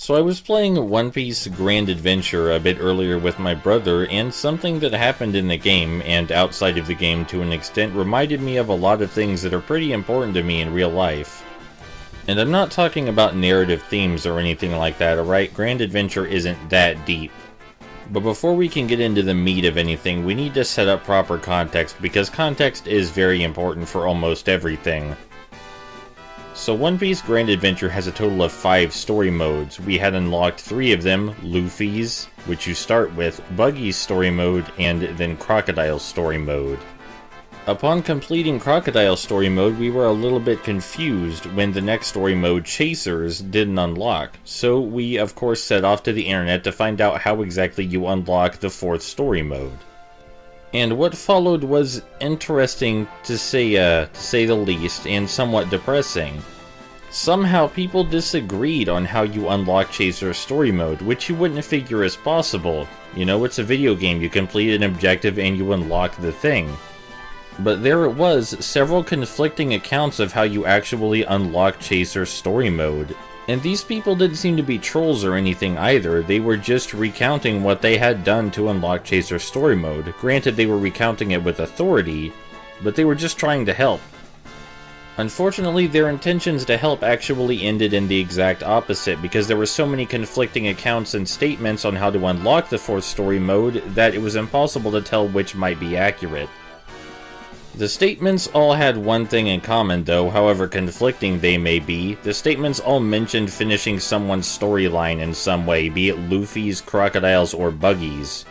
So I was playing One Piece Grand Adventure a bit earlier with my brother, and something that happened in the game, and outside of the game to an extent, reminded me of a lot of things that are pretty important to me in real life. And I'm not talking about narrative themes or anything like that, alright? Grand Adventure isn't that deep. But before we can get into the meat of anything, we need to set up proper context, because context is very important for almost everything. So One Piece Grand Adventure has a total of 5 story modes. We had unlocked 3 of them: Luffy's, which you start with, Buggy's story mode, and then Crocodile's story mode. Upon completing Crocodile's story mode, we were a little bit confused when the next story mode, Chasers, didn't unlock. So we of course set off to the internet to find out how exactly you unlock the 4th story mode. And what followed was interesting to say the least, and somewhat depressing. Somehow people disagreed on how you unlock Chaser's story mode, which you wouldn't figure is possible. You know, it's a video game, you complete an objective and you unlock the thing. But there it was, several conflicting accounts of how you actually unlock Chaser's story mode. And these people didn't seem to be trolls or anything either, they were just recounting what they had done to unlock Chaser's story mode. Granted, they were recounting it with authority, but they were just trying to help. Unfortunately, their intentions to help actually ended in the exact opposite, because there were so many conflicting accounts and statements on how to unlock the 4th story mode that it was impossible to tell which might be accurate. The statements all had one thing in common though, however conflicting they may be. The statements all mentioned finishing someone's storyline in some way, be it Luffy's, Crocodile's, or Buggy's.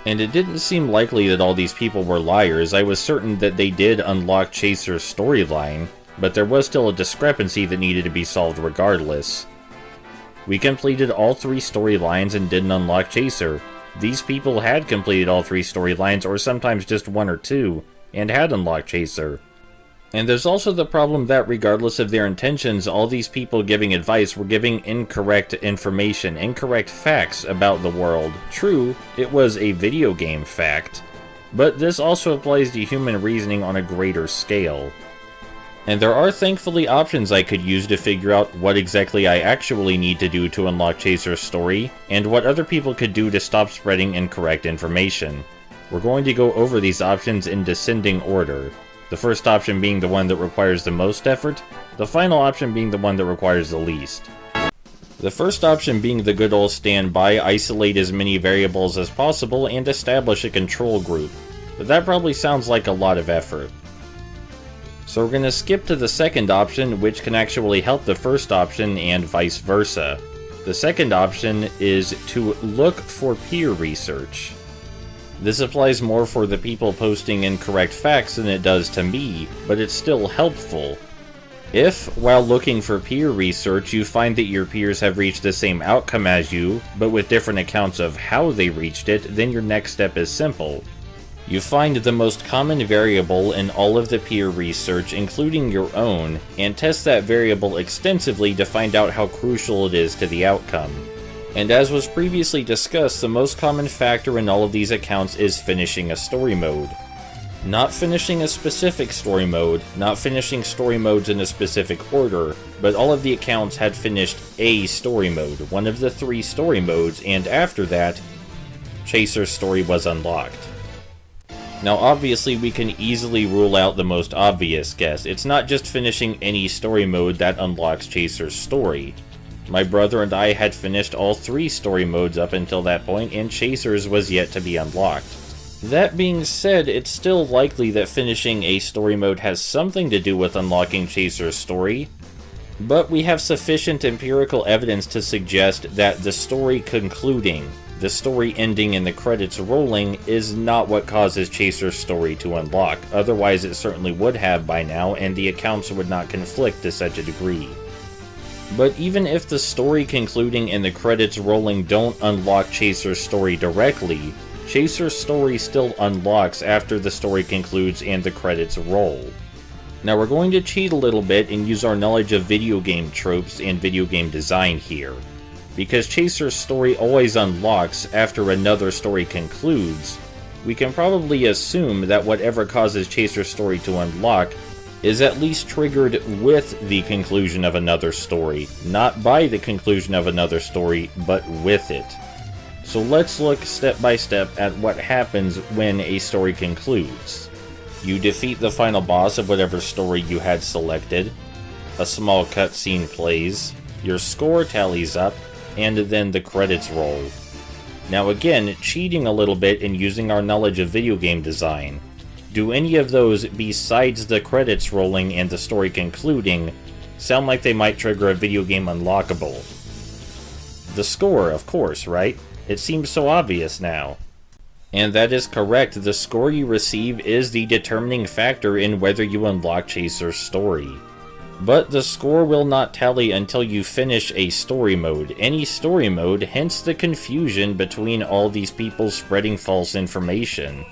And it didn't seem likely that all these people were liars. I was certain that they did unlock Chaser's storyline, but there was still a discrepancy that needed to be solved regardless. We completed all 3 storylines and didn't unlock Chaser. These people had completed all 3 storylines, or sometimes just 1 or 2, and had unlocked Chaser. And there's also the problem that regardless of their intentions, all these people giving advice were giving incorrect information, incorrect facts about the world. True, it was a video game fact, but this also applies to human reasoning on a greater scale. And there are thankfully options I could use to figure out what exactly I actually need to do to unlock Chaser's story, and what other people could do to stop spreading incorrect information. We're going to go over these options in descending order. The first option being the one that requires the most effort, the final option being the one that requires the least. The first option being the good old standby, isolate as many variables as possible and establish a control group. But that probably sounds like a lot of effort. So we're going to skip to the second option, which can actually help the first option and vice versa. The second option is to look for peer research. This applies more for the people posting incorrect facts than it does to me, but it's still helpful. If, while looking for peer research, you find that your peers have reached the same outcome as you, but with different accounts of how they reached it, then your next step is simple. You find the most common variable in all of the peer research, including your own, and test that variable extensively to find out how crucial it is to the outcome. And as was previously discussed, the most common factor in all of these accounts is finishing a story mode. Not finishing a specific story mode, not finishing story modes in a specific order, but all of the accounts had finished a story mode, one of the 3 story modes, and after that, Chaser's story was unlocked. Now obviously we can easily rule out the most obvious guess. It's not just finishing any story mode that unlocks Chaser's story. My brother and I had finished all 3 story modes up until that point, and Chaser's was yet to be unlocked. That being said, it's still likely that finishing a story mode has something to do with unlocking Chaser's story, but we have sufficient empirical evidence to suggest that the story concluding, the story ending and the credits rolling, is not what causes Chaser's story to unlock. Otherwise it certainly would have by now, and the accounts would not conflict to such a degree. But even if the story concluding and the credits rolling don't unlock Chaser's story directly, Chaser's story still unlocks after the story concludes and the credits roll. Now we're going to cheat a little bit and use our knowledge of video game tropes and video game design here. Because Chaser's story always unlocks after another story concludes, we can probably assume that whatever causes Chaser's story to unlock is at least triggered with the conclusion of another story. Not by the conclusion of another story, but with it. So let's look step by step at what happens when a story concludes. You defeat the final boss of whatever story you had selected, a small cutscene plays, your score tallies up, and then the credits roll. Now again, cheating a little bit and using our knowledge of video game design. Do any of those, besides the credits rolling and the story concluding, sound like they might trigger a video game unlockable? The score, of course, right? It seems so obvious now. And that is correct, the score you receive is the determining factor in whether you unlock Chaser's story. But the score will not tally until you finish a story mode, any story mode, hence the confusion between all these people spreading false information.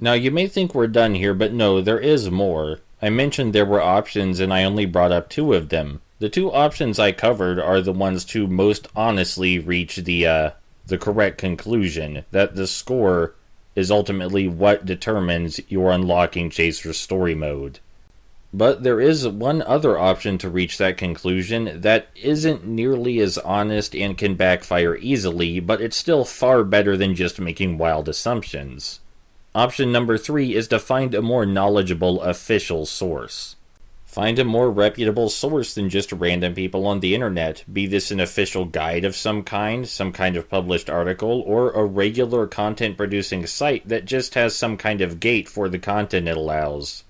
Now you may think we're done here, but no, there is more. I mentioned there were options and I only brought up 2 of them. The 2 options I covered are the ones to most honestly reach the correct conclusion, that the score is ultimately what determines your unlocking Chaser's story mode. But there is one other option to reach that conclusion that isn't nearly as honest and can backfire easily, but it's still far better than just making wild assumptions. Option number 3 is to find a more knowledgeable official source. Find a more reputable source than just random people on the internet, be this an official guide of some kind of published article, or a regular content producing site that just has some kind of gate for the content it allows.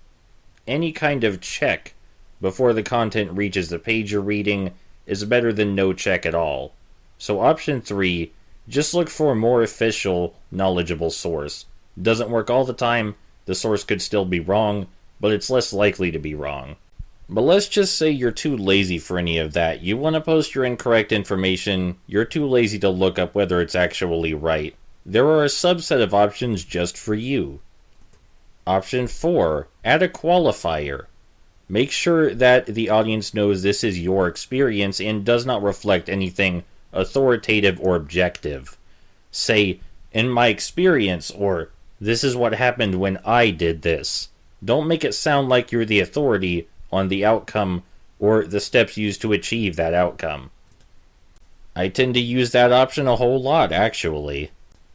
Any kind of check before the content reaches the page you're reading is better than no check at all. So option 3, just look for a more official, knowledgeable source. Doesn't work all the time, the source could still be wrong, but it's less likely to be wrong. But let's just say you're too lazy for any of that. You want to post your incorrect information, you're too lazy to look up whether it's actually right. There are a subset of options just for you. Option 4, add a qualifier. Make sure that the audience knows this is your experience and does not reflect anything authoritative or objective. Say, in my experience, or this is what happened when I did this. Don't make it sound like you're the authority on the outcome or the steps used to achieve that outcome. I tend to use that option a whole lot, actually.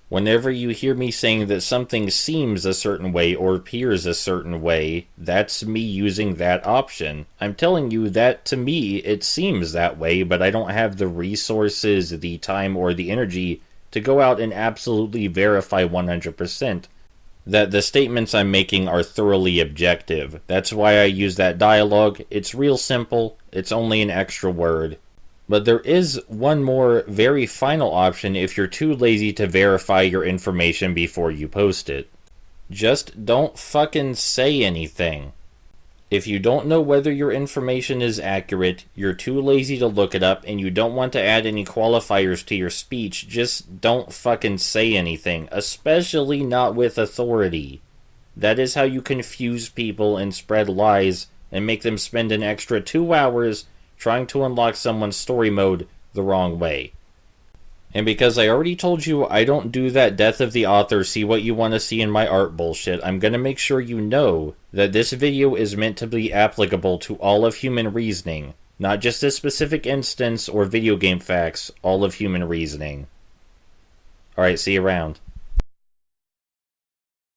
Whenever you hear me saying that something seems a certain way or appears a certain way, that's me using that option. I'm telling you that, to me, it seems that way, but I don't have the resources, the time, or the energy to go out and absolutely verify 100% that the statements I'm making are thoroughly objective. That's why I use that dialogue. It's real simple. It's only an extra word. But there is one more very final option if you're too lazy to verify your information before you post it. Just don't fucking say anything. If you don't know whether your information is accurate, you're too lazy to look it up, and you don't want to add any qualifiers to your speech, just don't fucking say anything, especially not with authority. That is how you confuse people and spread lies and make them spend an extra 2 hours trying to unlock someone's story mode the wrong way. And because I already told you I don't do that death of the author, see what you want to see in my art bullshit, I'm gonna make sure you know that this video is meant to be applicable to all of human reasoning, not just this specific instance or video game facts, all of human reasoning. Alright, see you around.